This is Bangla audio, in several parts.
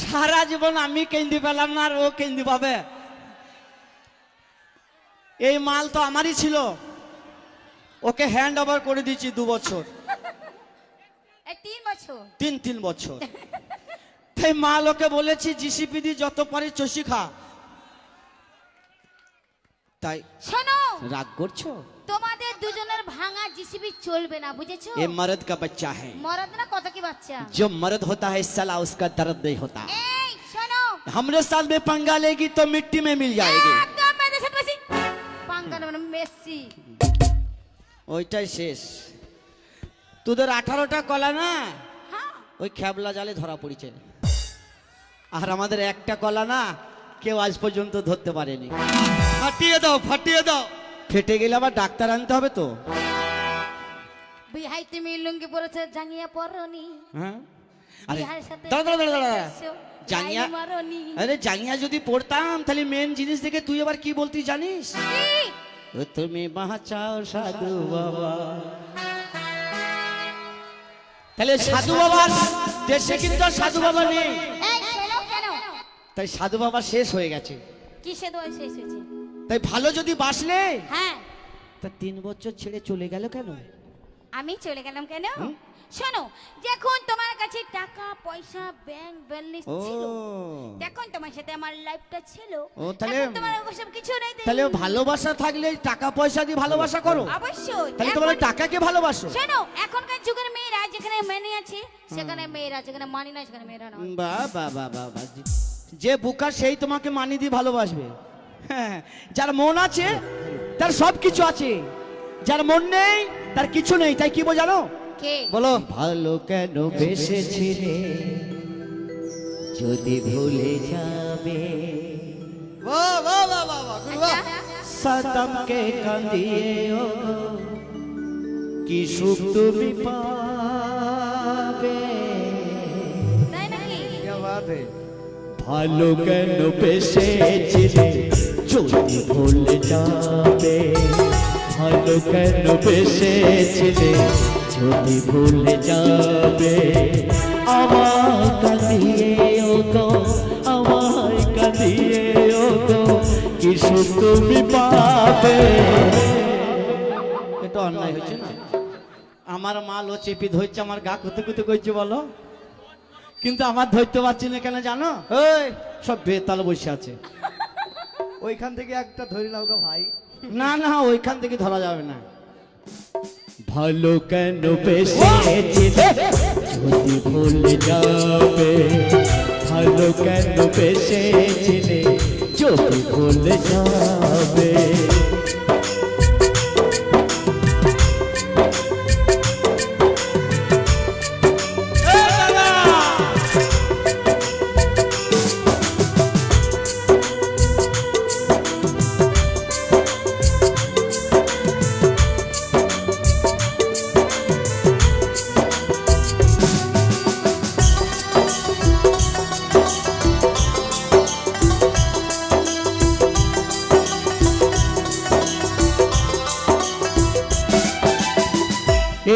সারা জীবন আমি কেন্দি পেলাম না আর ও কেন্দি পাবে। এই মাল তো আমারই ছিল, ওকে হ্যান্ড ওভার করে দিয়েছি 2 বছর। 3 বছর? 3 বছর। তাই মাল ওকে বলেছি জিসিপি দি যত পারি চষি খা। তাই শোনো, রাগ করছো? তোমাদের দুজনের ভাঙা জিসিবি চলবে না, বুঝেছো? ये मर्द का बच्चा है, মরদ না কত কি বাচ্চা। जो मर्द होता है साला उसका दर्द नहीं होता। এই শোনো, हमरे साथ में पंगा लेगी तो मिट्टी में मिल जाएगी। একদম মেয়েদের সাথে বেশি পাঙ্গা নেবে না, মেসি। ওইটাই শেষ। তোদের 18টা কলা না হ্যাঁ, ওই খ্যাবলা জালে ধরা পড়েছে, আর আমাদের একটা কলা না কেউ আজ পর্যন্ত ধরতে পারেনি। ফাটিয়ে দাও, ফাটিয়ে দাও। ফেটে গেলে আবার ডাক্তার আনতে হবে তো। বিহাই তুমি লুঙ্গি পরেছে, জাঙ্গিয়া পরনি। হ্যাঁ, আরে বিহার সাথে দাঁড়া দাঁড়া দাঁড়া দাঁড়া। এসো, জাঙ্গিয়া, গায়ে মারনি। আরে জাঙ্গিয়া যদি পড়তাম তাহলে মেন জিনিস দেখে তুই আবার কি বলতি জানিস? কি? ও তুমি বাঁচাও সাধু বাবা। তাহলে সাধু বাবার দেশে কিন্তু আর সাধু বাবা নেই। এই শোনো, কেন? তাই সাধু বাবা শেষ হয়ে গেছে। কিসে দোয়া শেষ হয়েছে? তাই ভালো যদি বাসলে হ্যাঁ, তা 3 বছর ছেড়ে চলে গেল কেন? আমি চলে গেলাম কেন? শোনো, যখন তোমার কাছে টাকা পয়সা ব্যাংক ব্যালেন্স ও ছিল, যখন তোমার সাথে আমার লাইফটা ছিল, ও, তাহলে এখন তোমার ওসব কিছু নেই। তাহলে ভালোবাসা থাকলে টাকা পয়সা দিয়ে ভালোবাসা করো। অবশ্যই। তাহলে তোমার টাকাকে ভালোবাসো। শোনো, এখনকার যুগের মেয়েরা যেখানে মেনে আছে সেখানে মেয়েরা, যেখানে মানি না সেখানে মেয়েরা না। বাহ বাহ বাহ বাহ বাহ। যে বুকা সেই তোমাকে মানি দিয়ে ভালোবাসবে। হ্যাঁ, যার মন আছে তার সব কিছু আছে, যার মন নেই তার কিছু নেই। তাই কি বোঝানো? কে বলো। ভালো কেন বেসেছিলে যদি ভুলে যাবে, সাতামকে কাঁদিয়ে ও কি সুখ তুমি পাবে। তাই নাকি? ভালো কেন বেসেছিলে যদি ভুলে যাবে, ভালো কেন বেসেছিলে যদি ভুলে যাবে। আমার কাঁদিয়ে ও গো, আমার কাঁদিয়ে ও গো কি সুখ তুমি পাবে। এটা অন্যায় হচ্ছে না? আমার মাল ও চেপি ধরছে, আমার গা কুতে কুতে করছে বলো, কিন্তু আমার ধরতে পারছি না কেন জানো? ওই সব বেতাল বসে আছে। ওইখান থেকে একটা ধরে নাও গো ভাই। না না, ওইখান থেকে ধরা যাবে না। ভালো কেন বেসেছিলে যদি ভুলে যাবে, ভালো কেন বেসেছিলে যদি ভুলে যাবে।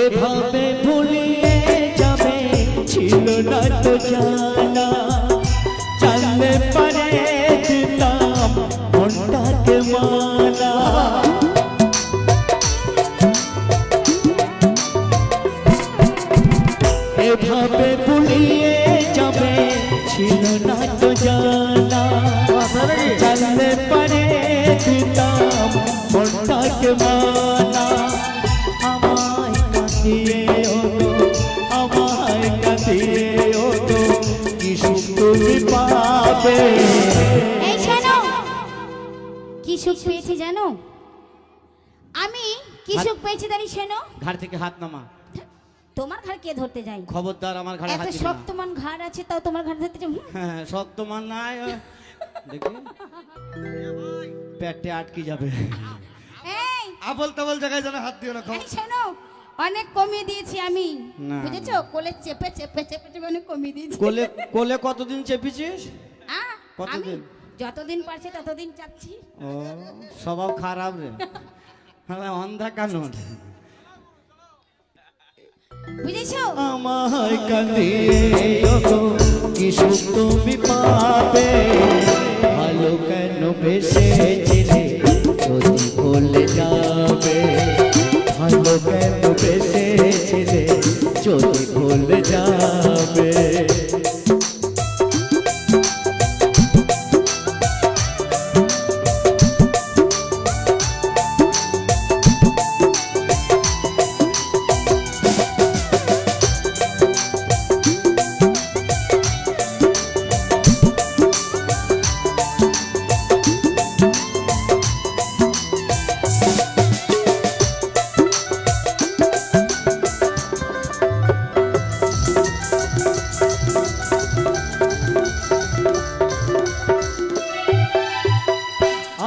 এভাবে ভুলিয়ে যাবে ছিল না তো জানা, জানলে পারে দিতাম মনটাকে মানা। এভাবে ভুলিয়ে যাবে ছিল না তো জানা, জানলে পারে দিতাম মনটাকে মানা। আমায় কাঁদিয়ে ও গো, আমায় কাঁদিয়ে ও গো কি সুখ তুমি পাবে। এই শোনো, কি সুখ পেয়েছি জানো? আমি কি সুখ পেয়েছি জানি? শোনো, ঘাড় থেকে হাত নামা। তোমার ঘর কে ধরতে যায়? খবরদার আমার ঘাড়ে এত হাত দিবি না। শক্তমান ঘাড় আছে তাও তোমার ঘাড় ধরতে যাও? হ্যাঁ, শক্ত মান নাই, দেখি পেটে আটকে যাবে। এই আবল তাবল জায়গায় যেন হাত দিও না। এই শোনো, অনেক কমিয়ে দিয়েছি আমি, না। বুঝেছো? কোলে চেপে চেপে চেপে চেপে অনেক কমিয়ে দিয়েছি। কোলে কোলে কতদিন চেপেছিস? আহ, আমি কতদিন? যতদিন পারছি ততদিন চাচ্ছি। ও স্বভাব খারাপ রে। হ্যাঁ, অন্ধা কানুন। বুঝেছো? আমায় কাঁদিয়ে ওগো কি সুখ তুমি পাবে, ভালো কেন বেসেছিলে যদি ভুলে যাবে, ভালো কেন বেসেছিলে যদি ভুলে যাবে।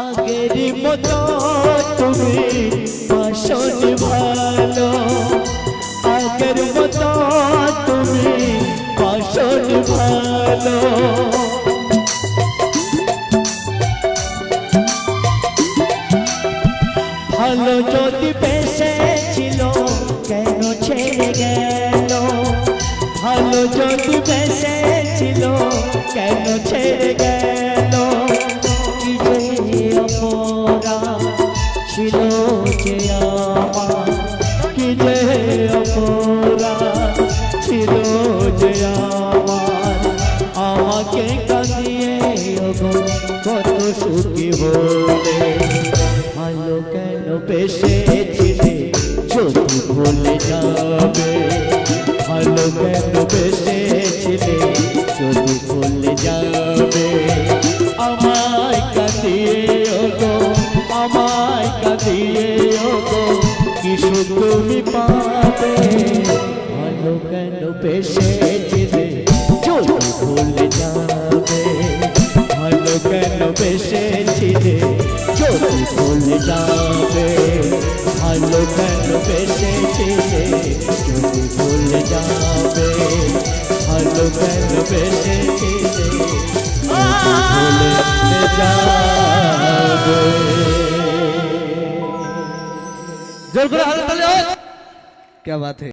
আগের মতো তুমি বাসন ভালো, আগের মতো তুমি বাসন ভালো, ভালো যদি বেসেছিল কেন ছেড়ে গেল, ভালো যদি বেসেছিল কেন ছেড়ে গেল, কি যে অপরাধ ছিল যে আমার, কি যে অপরাধ ছিল যে আমার, আমাকে কাঁদিয়ে ওগো কত সুখী হলে, ভালো কেন বেসেছিলে যদি ভুলে যাবে, ভালো কেন বেসেছিলে যদি ভুলে যাবে, আমায় কাঁদিয়ে ওগো, আমায় কাঁদিয়ে ওগো কি সুখ তুমি পাবে, ভালো কেন বেসেছিলে যদি ভুলে যাবে, ভালো কেন বেসেছিলে যদি ভুলে যাবে, ভালো কেন বেসেছিলে যদি ভুলে যাবে, ভালো কেন বেসেছিলে ভুলে যাবে। জোর করে হাততালি হয়। क्या बात है।